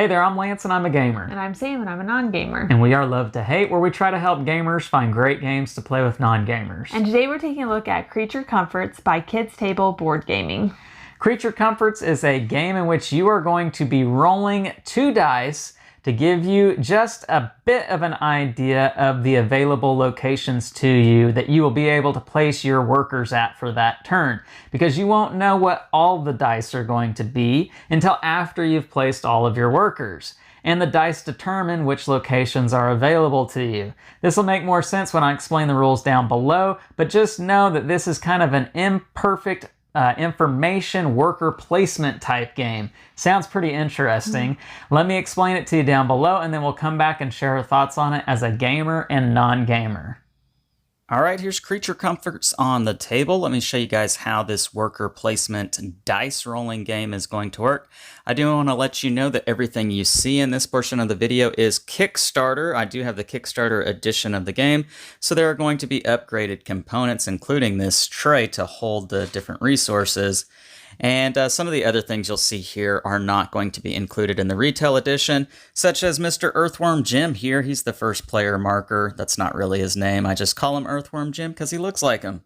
Hey there, I'm Lance and I'm a gamer. And I'm Sam and I'm a non-gamer. And we are Love to Hate, where we try to help gamers find great games to play with non-gamers. And today we're taking a look at Creature Comforts by Kids Table Board Gaming. Creature Comforts is a game in which you are going to be rolling 2 dice to give you just a bit of an idea of the available locations to you that you will be able to place your workers at for that turn, because you won't know what all the dice are going to be until after you've placed all of your workers. And the dice determine which locations are available to you. This will make more sense when I explain the rules down below, but just know that this is kind of an imperfect information worker placement type game. Sounds pretty interesting. Let me explain it to you down below, and then we'll come back and share our thoughts on it as a gamer and non-gamer. All right, here's Creature Comforts on the table. Let me show you guys how this worker placement dice rolling game is going to work. I do want to let you know that everything you see in this portion of the video is Kickstarter. I do have the Kickstarter edition of the game, so there are going to be upgraded components, including this tray to hold the different resources. And some of the other things you'll see here are not going to be included in the retail edition, such as Mr. Earthworm Jim here. He's the first player marker. That's not really his name. I just call him Earthworm Jim because he looks like him.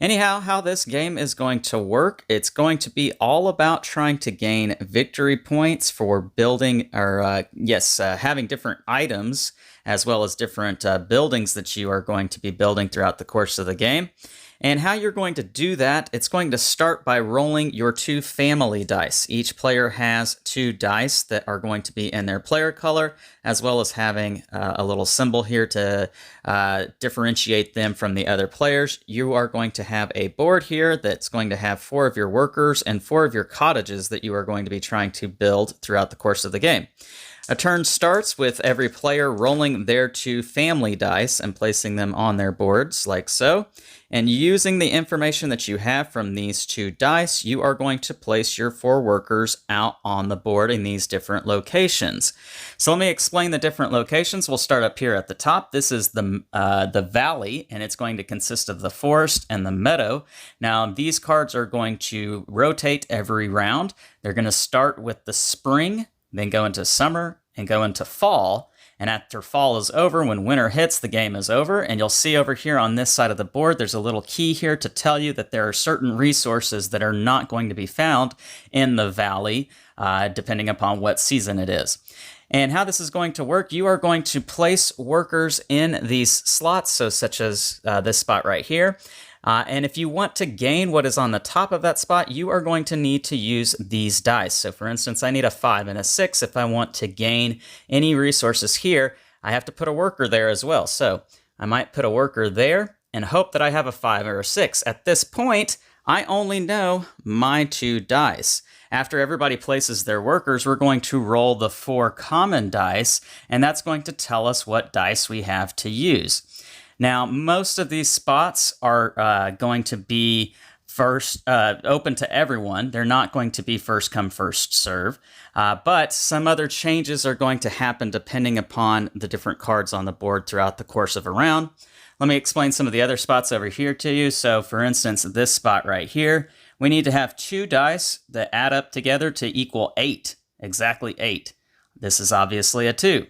Anyhow, how this game is going to work, it's going to be all about trying to gain victory points for building, or having different items, as well as different buildings that you are going to be building throughout the course of the game. And how you're going to do that, it's going to start by rolling your 2 family dice. Each player has 2 dice that are going to be in their player color, as well as having a little symbol here to differentiate them from the other players. You are going to have a board here that's going to have 4 of your workers and 4 of your cottages that you are going to be trying to build throughout the course of the game. A turn starts with every player rolling their 2 family dice and placing them on their boards like so. And using the information that you have from these 2 dice, you are going to place your 4 workers out on the board in these different locations. So let me explain the different locations. We'll start up here at the top. This is the valley, and it's going to consist of the forest and the meadow. Now, these cards are going to rotate every round. They're going to start with the spring, then go into summer, and go into fall. And after fall is over, when winter hits, the game is over. And you'll see over here on this side of the board, there's a little key here to tell you that there are certain resources that are not going to be found in the valley, depending upon what season it is. And how this is going to work, you are going to place workers in these slots, so such as this spot right here. And if you want to gain what is on the top of that spot, you are going to need to use these dice. So for instance, I need a 5 and a 6. If I want to gain any resources here, I have to put a worker there as well. So I might put a worker there and hope that I have a 5 or a 6. At this point, I only know my 2 dice. After everybody places their workers, we're going to roll the 4 common dice, and that's going to tell us what dice we have to use. Now, most of these spots are going to be open to everyone. They're not going to be first come, first serve. But some other changes are going to happen depending upon the different cards on the board throughout the course of a round. Let me explain some of the other spots over here to you. So, for instance, this spot right here, we need to have 2 dice that add up together to equal 8, exactly 8. This is obviously a 2.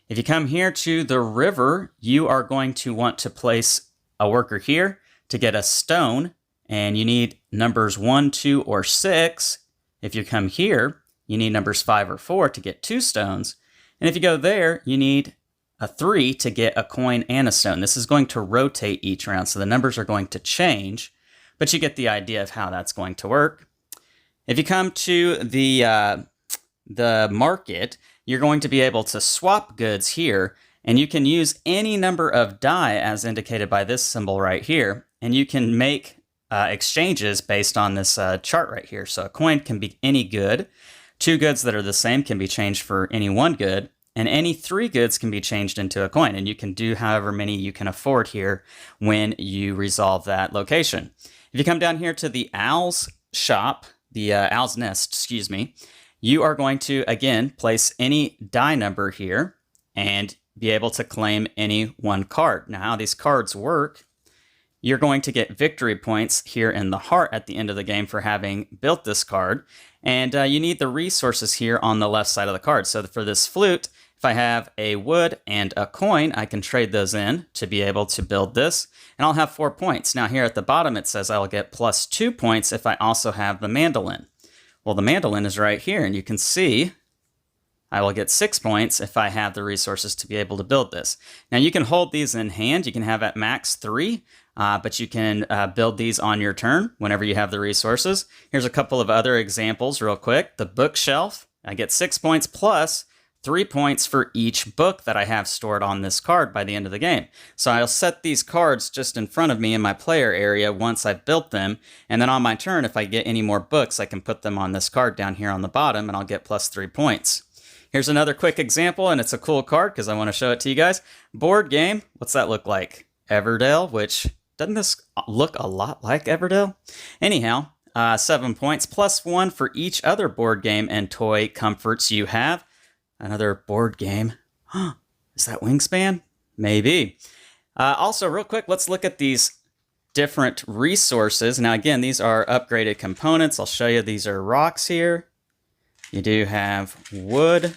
If you come here to the river, you are going to want to place a worker here to get a stone, and you need numbers 1, 2, or 6. If you come here, you need numbers 5 or 4 to get 2 stones. And if you go there, you need a 3 to get a coin and a stone. This is going to rotate each round, so the numbers are going to change, but you get the idea of how that's going to work. If you come to the market, you're going to be able to swap goods here, and you can use any number of die as indicated by this symbol right here, and you can make exchanges based on this chart right here. So a coin can be any good, 2 goods that are the same can be changed for any 1 good, and any 3 goods can be changed into a coin, and you can do however many you can afford here when you resolve that location. If you come down here to the owl's shop, the owl's nest, excuse me, you are going to, again, place any die number here and be able to claim any 1 card. Now, how these cards work you're going to get victory points here in the heart at the end of the game for having built this card. And you need the resources here on the left side of the card. So for this flute, if I have a wood and a coin, I can trade those in to be able to build this. And I'll have 4 points. Now here at the bottom, it says I'll get plus 2 points if I also have the mandolin. Well, the mandolin is right here, and you can see I will get 6 points if I have the resources to be able to build this. Now you can hold these in hand. You can have at max 3, but you can build these on your turn whenever you have the resources. Here's a couple of other examples real quick. The bookshelf, I get 6 points plus 3 points for each book that I have stored on this card by the end of the game. So I'll set these cards just in front of me in my player area once I've built them. And then on my turn, if I get any more books, I can put them on this card down here on the bottom and I'll get plus 3 points. Here's another quick example, and it's a cool card because I want to show it to you guys. Board game, what's that look like? Everdell, which, doesn't this look a lot like Everdell? Anyhow, 7 points, plus 1 for each other board game and toy comforts you have. Another board game. Is that Wingspan? Maybe. Also, real quick, let's look at these different resources. Now, again, these are upgraded components. I'll show you these are rocks here. You do have wood.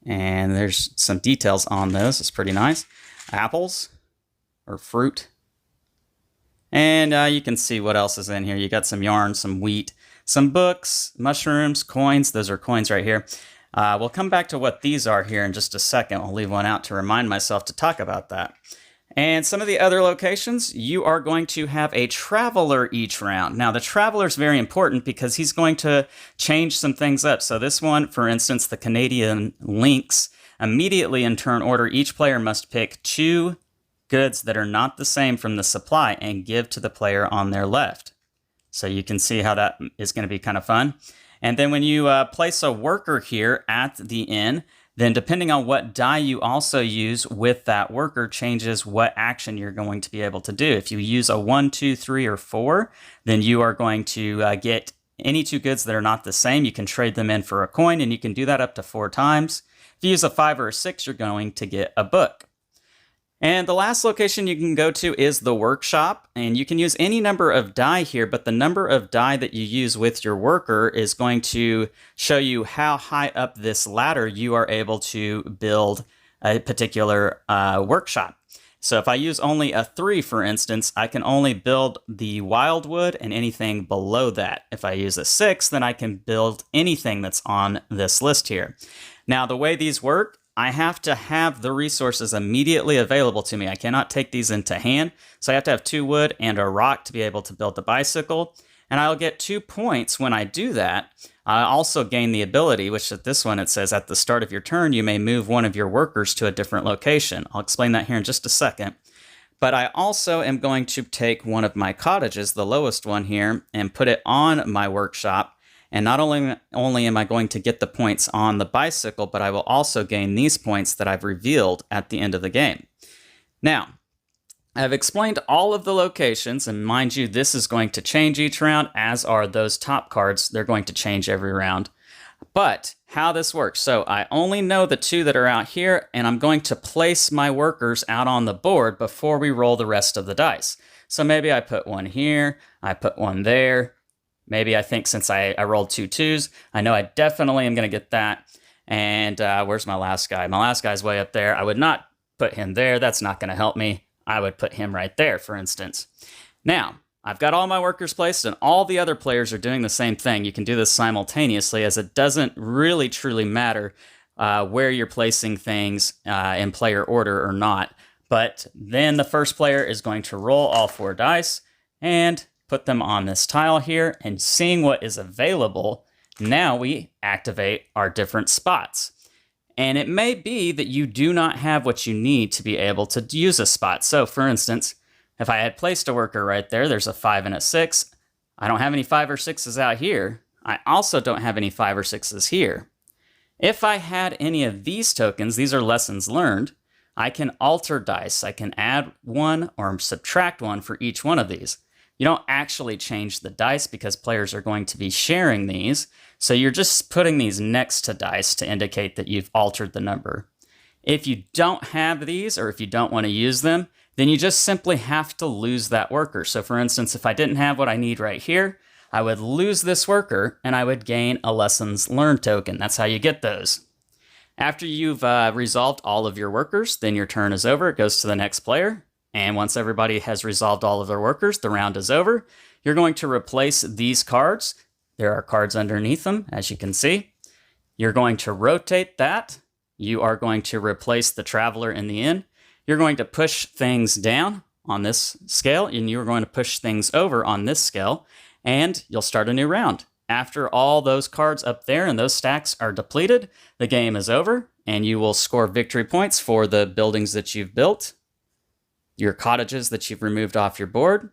And there's some details on those. It's pretty nice. Apples or fruit. And you can see what else is in here. You got some yarn, some wheat, some books, mushrooms, coins. Those are coins right here. We'll come back to what these are here in just a second. I'll leave one out to remind myself to talk about that. And some of the other locations, you are going to have a traveler each round. Now, the traveler is very important because he's going to change some things up. So this one, for instance, the Canadian Lynx, immediately in turn order, each player must pick 2 goods that are not the same from the supply and give to the player on their left. So you can see how that is going to be kind of fun. And then when you place a worker here at the inn, then depending on what die you also use with that worker changes what action you're going to be able to do. If you use a 1, 2, 3, or 4, then you are going to get any 2 goods that are not the same. You can trade them in for a coin, and you can do that up to 4 times. If you use a 5 or a 6, you're going to get a book. And the last location you can go to is the workshop, and you can use any number of die here, but the number of die that you use with your worker is going to show you how high up this ladder you are able to build a particular workshop. So if I use only a 3, for instance, I can only build the wildwood and anything below that. If I use a 6, then I can build anything that's on this list here. Now, the way these work, I have to have the resources immediately available to me. I cannot take these into hand. So I have to have 2 wood and a rock to be able to build the bicycle. And I'll get 2 points when I do that. I also gain the ability, which at this one it says at the start of your turn, you may move one of your workers to a different location. I'll explain that here in just a second. But I also am going to take one of my cottages, the lowest one here, and put it on my workshop. And not only am I going to get the points on the bicycle, but I will also gain these points that I've revealed at the end of the game. Now, I've explained all of the locations, and mind you, this is going to change each round, as are those top cards. They're going to change every round. But how this works, so I only know the 2 that are out here, and I'm going to place my workers out on the board before we roll the rest of the dice. So maybe I put one here, I put one there. Maybe I think since I rolled 2 2s, I know I definitely am going to get that. And where's my last guy? My last guy's way up there. I would not put him there. That's not going to help me. I would put him right there, for instance. Now, I've got all my workers placed, and all the other players are doing the same thing. You can do this simultaneously, as it doesn't really truly matter where you're placing things in player order or not. But then the first player is going to roll all 4 dice and put them on this tile here, and seeing what is available, now we activate our different spots. And it may be that you do not have what you need to be able to use a spot. So for instance, if I had placed a worker right there, there's a 5 and a 6. I don't have any 5 or 6s out here. I also don't have any 5 or 6s here. If I had any of these tokens, these are lessons learned, I can alter dice. I can add 1 or subtract 1 for each one of these. You don't actually change the dice because players are going to be sharing these. So you're just putting these next to dice to indicate that you've altered the number. If you don't have these, or if you don't want to use them, then you just simply have to lose that worker. So for instance, if I didn't have what I need right here, I would lose this worker and I would gain a lessons learned token. That's how you get those. After you've resolved all of your workers, then your turn is over. It goes to the next player. And once everybody has resolved all of their workers, the round is over. You're going to replace these cards. There are cards underneath them, as you can see. You're going to rotate that. You are going to replace the traveler in the inn. You're going to push things down on this scale, and you're going to push things over on this scale, and you'll start a new round. After all those cards up there and those stacks are depleted, the game is over, and you will score victory points for the buildings that you've built, your cottages that you've removed off your board,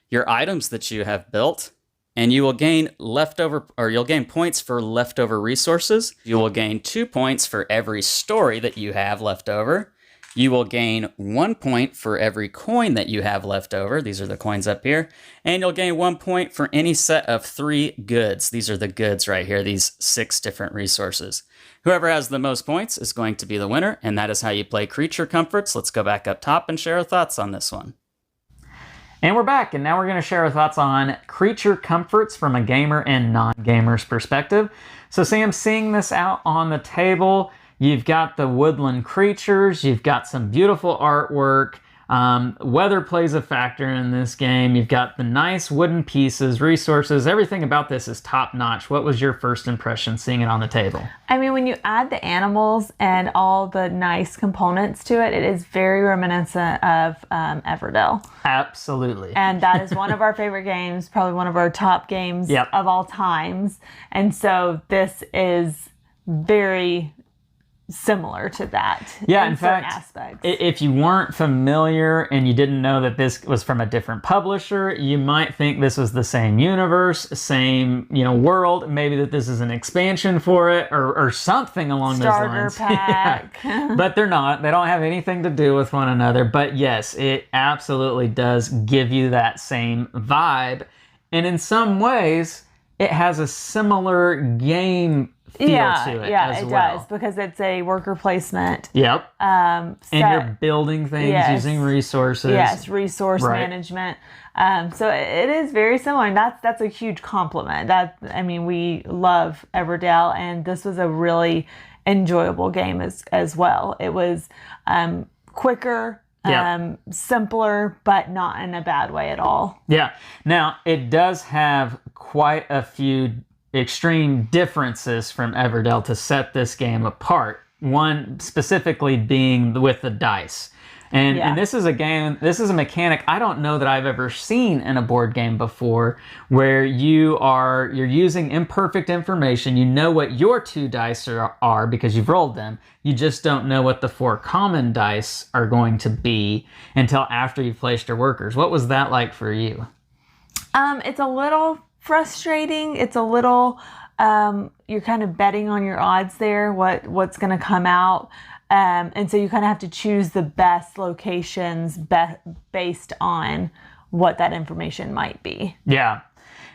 your items that you have built, and you will gain you'll gain points for leftover resources. You will gain 2 points for every story that you have left over. You will gain 1 point for every coin that you have left over. These are the coins up here. And you'll gain 1 point for any set of 3 goods. These are the goods right here, these 6 different resources. Whoever has the most points is going to be the winner, and that is how you play Creature Comforts. Let's go back up top and share our thoughts on this one. And we're back, and now we're going to share our thoughts on Creature Comforts from a gamer and non-gamer's perspective. So Sam, seeing this out on the table, you've got the woodland creatures, you've got some beautiful artwork, weather plays a factor in this game, you've got the nice wooden pieces, resources, everything about this is top-notch. What was your first impression seeing it on the table? I mean, when you add the animals and all the nice components to it, it is very reminiscent of Everdell. Absolutely. And that is one of our favorite games, probably one of our top games of all times. And so this is very similar to that. Yeah, in certain fact, aspects. If you weren't familiar and you didn't know that this was from a different publisher, you might think this was the same universe, same world, maybe that this is an expansion for it or something along Starter those lines. pack. Yeah. But they're not. They don't have anything to do with one another. But yes, it absolutely does give you that same vibe. And in some ways, it has a similar game feel to it as well. Does, because it's a worker placement. Yep. And you're building things using resources. Yes, resource management. So it is very similar, and that's a huge compliment. We love Everdell, and this was a really enjoyable game as well. It was quicker, simpler, but not in a bad way at all. Yeah. Now, it does have quite a few extreme differences from Everdell to set this game apart. One specifically being with the dice. And this is a mechanic I don't know that I've ever seen in a board game before, where you're using imperfect information. You know what your 2 dice are because you've rolled them. You just don't know what the 4 common dice are going to be until after you've placed your workers. What was that like for you? It's a little frustrating. It's a little you're kind of betting on your odds there, what's going to come out, and so you kind of have to choose the best locations based on what that information might be. Yeah,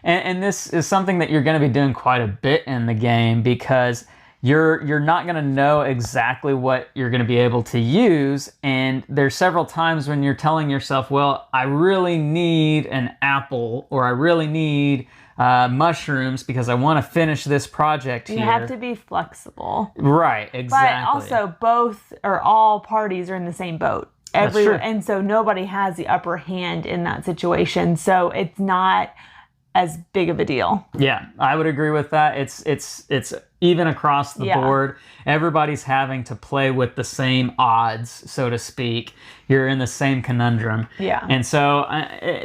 and this is something that you're going to be doing quite a bit in the game, because you're not going to know exactly what you're going to be able to use, and there's several times when you're telling yourself, well, I really need an apple, or I really need mushrooms because I want to finish this project here. You have to be flexible. Right, exactly. But also all parties are in the same boat. That's true. And so nobody has the upper hand in that situation. So it's not as big of a deal. Yeah, I would agree with that. It's even across the board. Everybody's having to play with the same odds, so to speak. You're in the same conundrum. Yeah. And so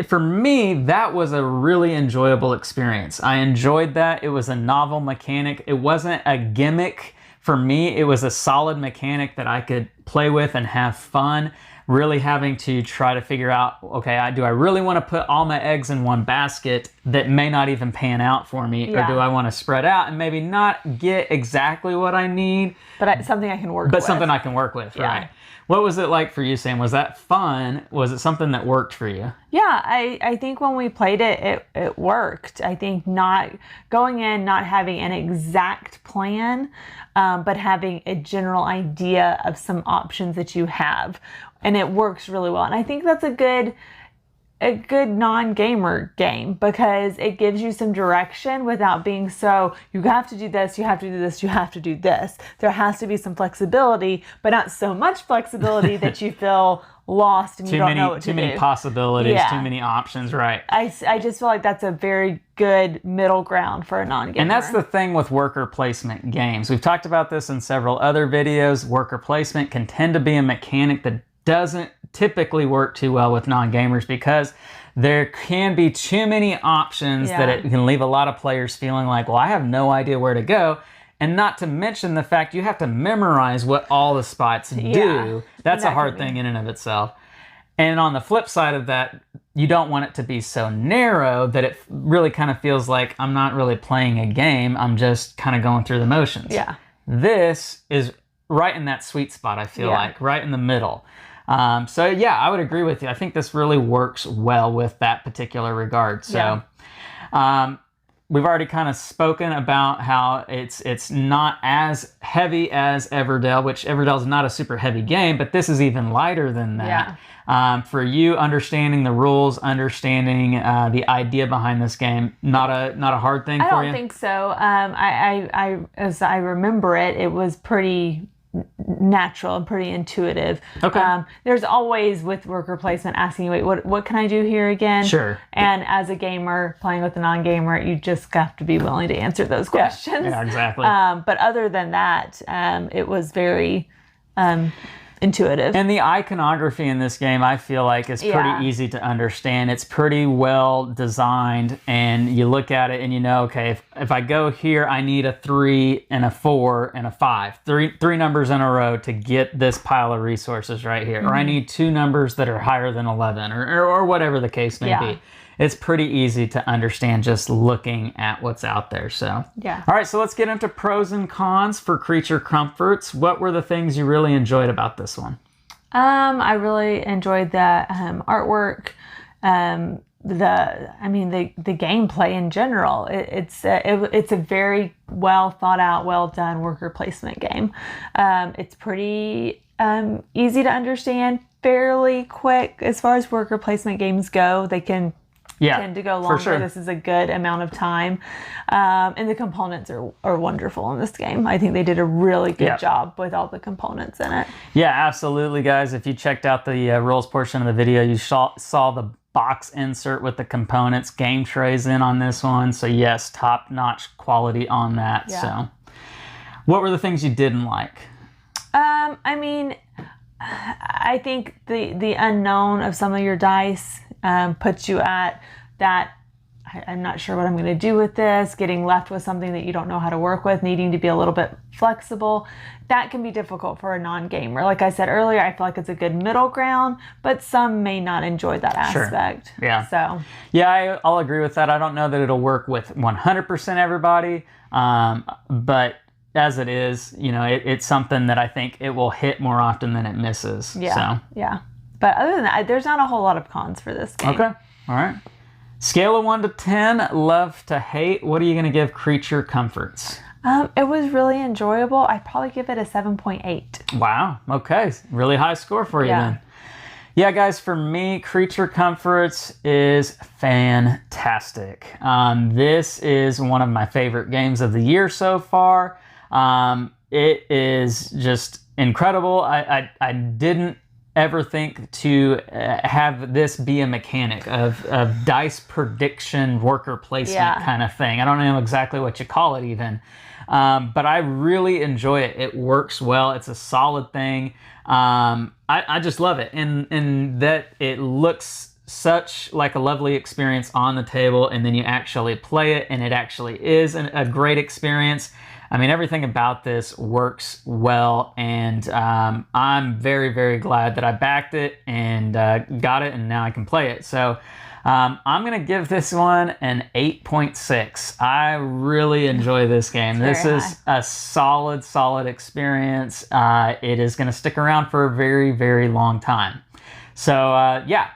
for me, that was a really enjoyable experience. I enjoyed that. It was a novel mechanic. It wasn't a gimmick. For me, it was a solid mechanic that I could play with and have fun. Really having to try to figure out, okay, do I really want to put all my eggs in one basket that may not even pan out for me? Or do I want to spread out and maybe not get exactly what I need? But something I can work with. But something I can work with, right? What was it like for you, Sam? Was that fun? Was it something that worked for you? Yeah, I think when we played it worked. I think not going in, not having an exact plan, but having a general idea of some options that you have, and it works really well. And I think that's a good non-gamer game because it gives you some direction without being so, you have to do this, you have to do this, you have to do this. There has to be some flexibility, but not so much flexibility that you feel lost and you don't know what to do. Too many possibilities, too many options, right? I just feel like that's a very good middle ground for a non-gamer. And that's the thing with worker placement games. We've talked about this in several other videos. Worker placement can tend to be a mechanic that doesn't typically work too well with non-gamers because there can be too many options that it can leave a lot of players feeling like, well, I have no idea where to go. And not to mention the fact you have to memorize what all the spots do. That's a hard thing in and of itself. And on the flip side of that, you don't want it to be so narrow that it really kind of feels like I'm not really playing a game. I'm just kind of going through the motions. Yeah. This is right in that sweet spot, I feel like, right in the middle. So yeah, I would agree with you. I think this really works well with that particular regard. So we've already kind of spoken about how it's not as heavy as Everdell, which Everdell is not a super heavy game, but this is even lighter than that. For you, understanding the rules, understanding the idea behind this game, not a hard thing for you? I don't think so. I as I remember it, it was pretty natural and pretty intuitive. Okay. There's always with worker placement asking you, wait, what can I do here again? Sure. And as a gamer playing with a non-gamer, you just have to be willing to answer those questions. Yeah, exactly. But other than that, it was very intuitive. And the iconography in this game, I feel like, is pretty easy to understand. It's pretty well designed, and you look at it and you know, okay, if I go here, I need a 3 and a 4 and a 5. Three numbers in a row to get this pile of resources right here. Or I need 2 numbers that are higher than 11, or whatever the case may be. It's pretty easy to understand just looking at what's out there. So yeah. All right, so let's get into pros and cons for Creature Comforts. What were the things you really enjoyed about this one? I really enjoyed the artwork, the gameplay in general. It's a very well thought out, well done worker placement game. It's pretty easy to understand, fairly quick as far as worker placement games go. They can tend to go longer. For sure. This is a good amount of time. And the components are wonderful in this game. I think they did a really good job with all the components in it. Yeah, absolutely, guys. If you checked out the rules portion of the video, you saw the box insert with the components, game trays in on this one. So yes, top-notch quality on that. Yeah. So what were the things you didn't like? I think the unknown of some of your dice puts you at that, I'm not sure what I'm going to do with this, getting left with something that you don't know how to work with, needing to be a little bit flexible. That can be difficult for a non-gamer. Like I said earlier, I feel like it's a good middle ground, but some may not enjoy that aspect. Sure. Yeah. So. Yeah, I'll agree with that. I don't know that it'll work with 100% everybody, but as it is, it's something that I think it will hit more often than it misses. Yeah. So. Yeah. But other than that, there's not a whole lot of cons for this game. Okay. All right. Scale of 1 to 10, love to hate. What are you going to give Creature Comforts? It was really enjoyable. I'd probably give it a 7.8. Wow. Okay. Really high score for you then. Yeah, guys, for me, Creature Comforts is fantastic. This is one of my favorite games of the year so far. It is just incredible. I didn't ever think to have this be a mechanic of dice prediction, worker placement kind of thing. I don't know exactly what you call it even. But I really enjoy it. It works well. It's a solid thing. I just love it. And that it looks such like a lovely experience on the table, and then you actually play it, and it actually is a great experience. I mean, everything about this works well, and I'm very, very glad that I backed it and got it, and now I can play it. So I'm going to give this one an 8.6. I really enjoy this game. This is a solid, solid experience. It is going to stick around for a very, very long time. So yeah.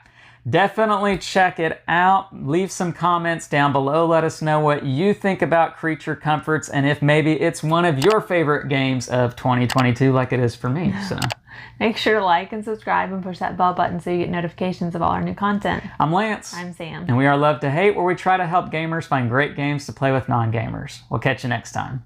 Definitely check it out. Leave some comments down below. Let us know what you think about Creature Comforts and if maybe it's one of your favorite games of 2022 like it is for me. So make sure to like and subscribe and push that bell button so you get notifications of all our new content. I'm Lance. I'm Sam. And we are Love to Hate, where we try to help gamers find great games to play with non-gamers. We'll catch you next time.